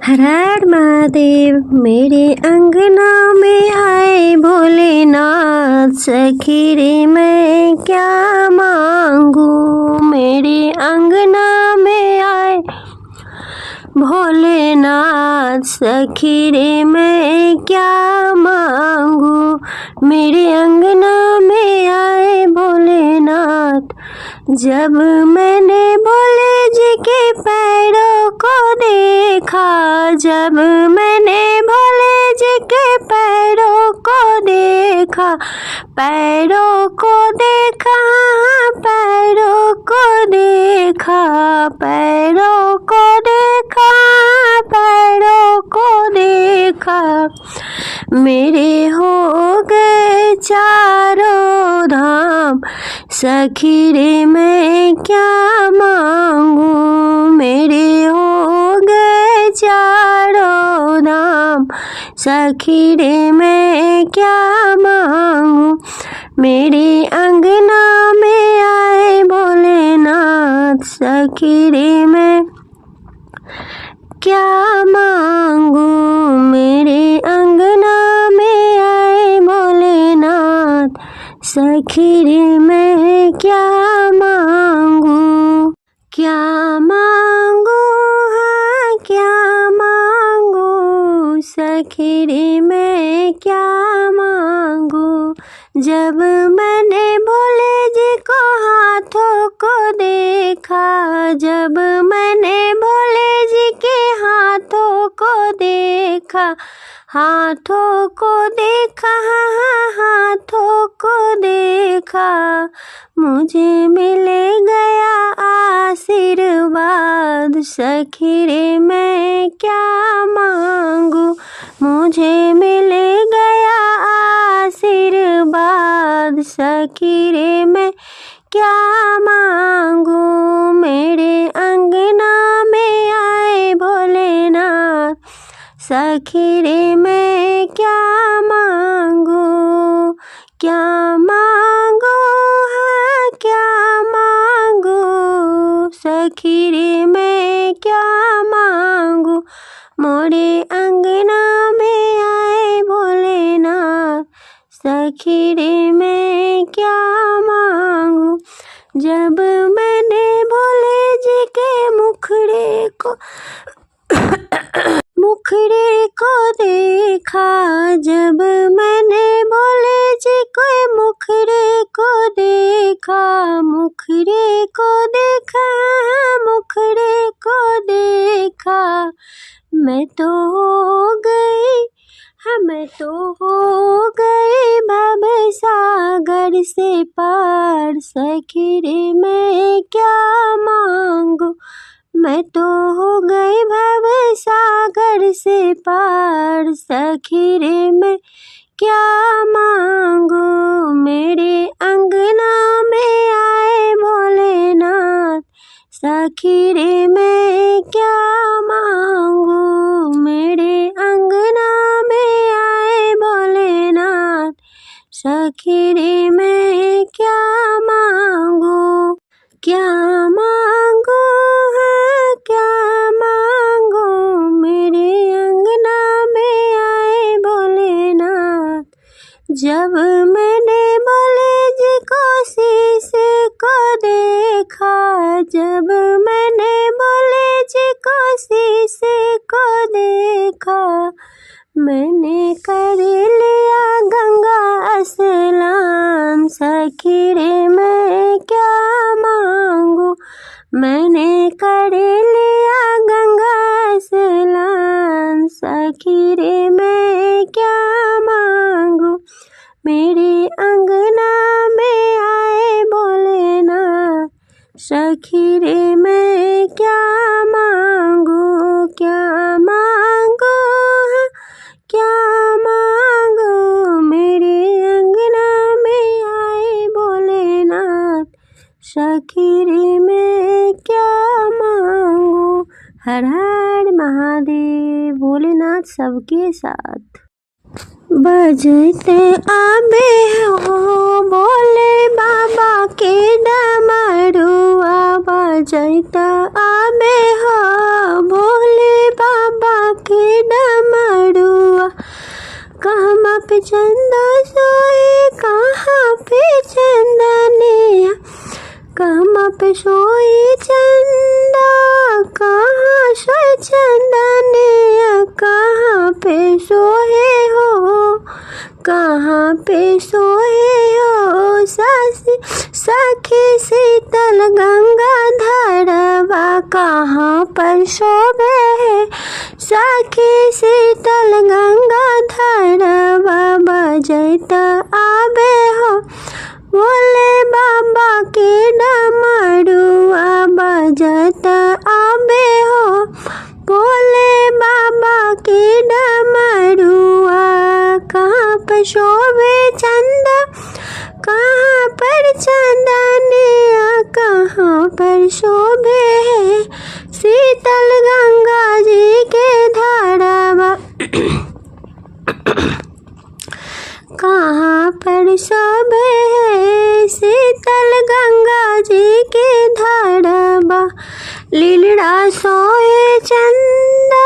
हर हर महादेव मेरे अंगना में आए भोलेनाथ, सखी रे मैं क्या मांगू। मेरे अंगना में आए भोलेनाथ, सखी रे मैं क्या मांगू। मेरे अंगना में आए भोलेनाथ, जब मैंने भोले जी के पैरों को देखा, जब मैंने भोले जी के पैरों को देखा, पैरों को देखा, पैरों को देखा, पैरों को देखा, पैरों को देखा, मेरे हो गए चारों धाम, सखी रे मैं क्या मांगू। मेरे हो गए चारों धाम, सखी रे मैं क्या मांगू। मेरे अंगना में आए भोलेनाथ, सखी रे मैं क्या मांगू। मेरे अंगना में आए भोलेनाथ, सखी रे मैं क्या मांगू। क्या मांगू, हाँ क्या मांगू, सखी रे मैं क्या मांगू। जब मैंने भोले जी को हाथों को देखा, जब मैंने भोले जी के हाथों को देखा, हाथों को देखा, हाथों को देखा, मुझे मिल गया आशीर्वाद, सखी रे मैं क्या मांगू। मुझे मिल गया आशीर्वाद, सखी रे मैं क्या मांगू। मेरे अंगना में आए भोलेनाथ, सखी रे मैं क्या मांगू। क्या मांगू, हाँ क्या मांगू, सखी रे मैं क्या मांगू। मोरे अंगना में आए भोलेनाथ, सखी रे मैं क्या मांगू। जब मैंने भोले जी के मुखड़े को मुखड़े को देखा, जब मैंने भोले जी के मुखड़े को देखा, मुखड़े को देखा, मुखड़े को देखा, मैं तो हो गई, हाँ मैं तो हो गई भव सागर से पार, सखी रे मैं क्या मांगू। मैं तो हो गई भव सागर से पार, सखी रे मैं क्या मांगू। मेरे अंगना में आए भोलेनाथ, सखी रे मैं क्या मांगू। मेरे अंगना में आए भोलेनाथ, सखी रे मैं क्या मांगू। क्या मांगू, हाँ क्या मांगू, मेरे अंगना में आए भोलेनाथ। जब मैंने भोले जी को शीशे को देखा, जब मैंने भोले जी को शीशे को देखा, मैंने कर लिया गंगा स्नान, सखी रे मैं क्या मांगू। मैंने कर लिया गंगा स्नान, सखी रे मैं क्या मांगू। मेरे अंगना में आए भोलेनाथ, सखी रे मैं क्या मांगू। क्या मांगू, क्या मांगू, मेरे अंगना में आए भोलेनाथ, सखी रे मैं क्या मांगू। हर हर महादेव, भोलेनाथ सबके साथ। बजते आबे हो भोले बाबा के डमरुआ, बजते आबे हो भोले बाबा चंदा सोए कहाँ पे चंदनिया, कहाँ पे सोए चंदा, कहाँ सोए चंदनिया, कहाँ पे सोए हो, कहाँ पे सोए हो। सखी शीतल गंगाधरवा कहाँ पर शोभे है, सखी शीतल गंगाधरवा बजत आबे हो। भोले बाबा के डमरुआ बजत आबे हो, भोले बाबा के डमरुआ। कहाँ पर शोभे चंदा, कहाँ पर चंदनिया, कहाँ पर शोभे है शीतल गंगा जी के धारावा, कहाँ पर शोभे है शीतल गंगा जी के धारावा। लीलड़ा सोए चंदा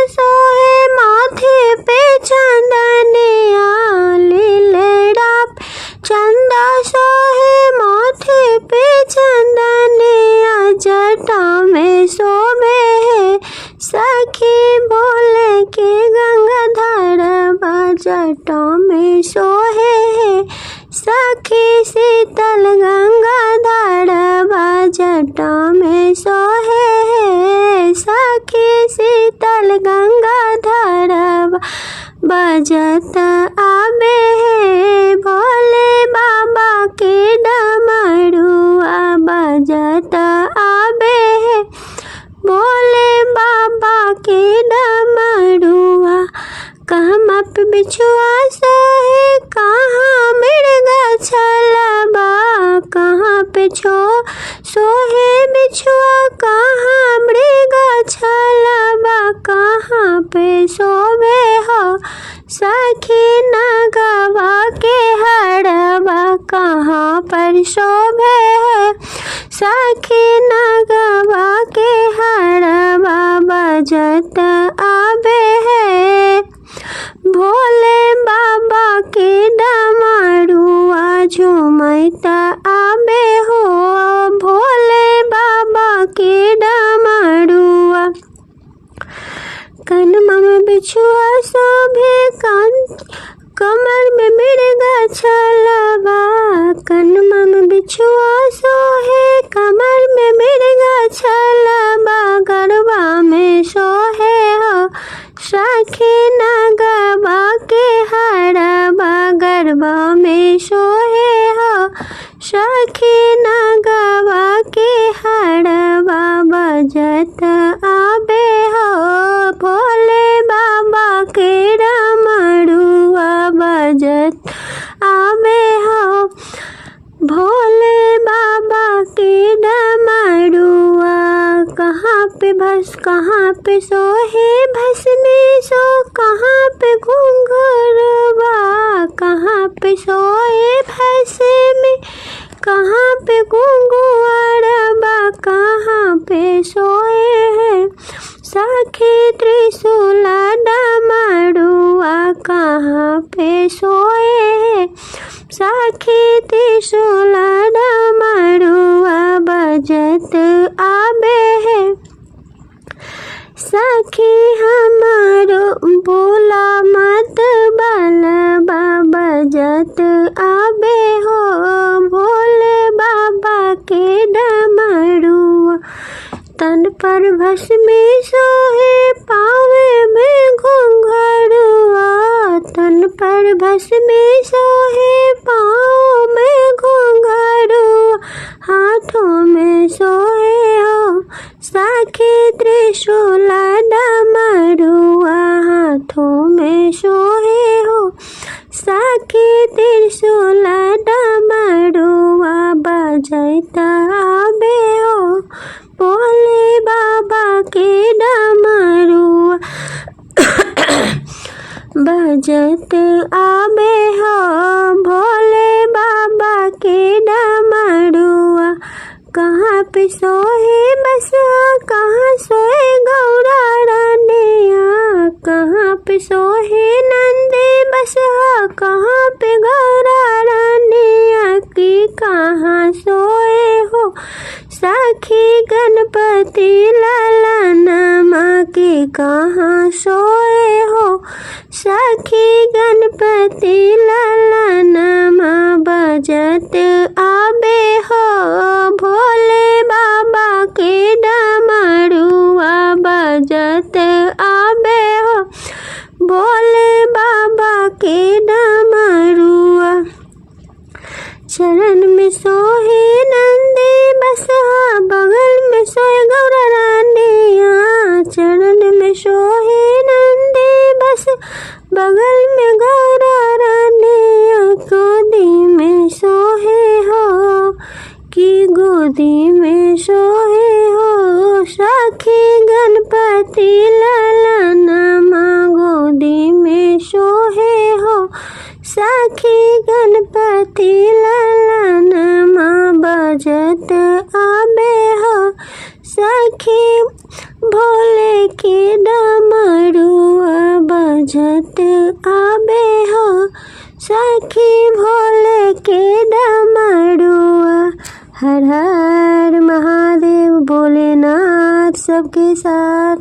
सोए माथे पे चंदनिया, लीलड़ा चंदा सोए माथे पे चंदनिया, जटा में शोभे है सखी बोले के गंगाधरवा, जटा में सोहे है सखी शीतल गंगाधरवा, जटा में सोहे है सखी शीतल गंगाधरवा। बजत आबे है भोले बाबा के डमरुआ, बजत आबे है भोले बाबा के डमरुआ। कहाँ पे बिछुआ सोहे कहाँ मृगा छलबा, कहाँ पे सोहे बिछुआ कहाँ मृगा छलबा, कहाँ पे सोवे हो सखी नगवा के हड़बा, कहाँ पर शोभे है सखी नगवा के हड़बा। बजत आबे है भोले बाबा के डमरुआ, झूमत आबे हो भोले बाबा के डमरुआ। कनमा में बिछुआ शोभे कमर में मृगा छलबा, कनमा में बिछुआ सोहे कमर में मृगा छलबा, गरबा में सोहे हो सखी नगवा के हड़बा, गरबा में सोहे हो सखी नगवा के हड़बा। बजत आबे हो भोले बाबा के डमरुआ, बजत आबे हो भोले बाबा के डमरुआ। कहाँ पे सोहे भस्मी सो, कहाँ पे घुंघरुआ, कहाँ पे सोए भस्मी, कहाँ पे घुंघरुआ, कहाँ पे सोए है सखी त्रिशूल डमरुआ, कहाँ पे सोए है सखी त्रिशूल डमरुआ। बजत आबे है सखी हमारो बोला मत बलबा, बजत आबे हो भोले बाबा के डमरुआ। तन पर भस्मी सोहे पावे में घुंघरुआ, तन पर भस्मी सोहे पाँव में घुंघरुआ, हाथों में सोहे हो सखी त्रिशूल डमरुआ, हाथों में सोहे हो सखी त्रिशूल डमरुआ। बजत आबे हो भोले बाबा के डमरुआ, बजत आबे हो भोले बाबा के डमरुआ। कहाँ पे सोहे बसहा, कहाँ सोए गौरा रानिया, कहाँ पे सोहे नंद बसहा कहाँ पे गौरा रानिया की कहाँ सोए हो। सखी गणपति लाला नमा के कहाँ सोए हो। सखी गणपति लाला नमा बजत आबे हो। भोले बाबा के डमरुआ बजत आबे हो। भोले बाबा के डमरुआ। चरण में सोहे नंदी बसहा बगल में सोए गौरा रानिया। चरण में सोहे नंदी बस बगल में गौरा रानिया। गोदी में सोहे हो कि गोदी में सोहे हो। सखी गणपति लाला नमा गोदी में सोहे हो। सखी गणपति लाला नमा बजत आबे हो। सखी भोले के डमरुआ बजत आबे हो। सखी भोले के डमरुआ। हर हर महादेव भोलेनाथ सबके साथ।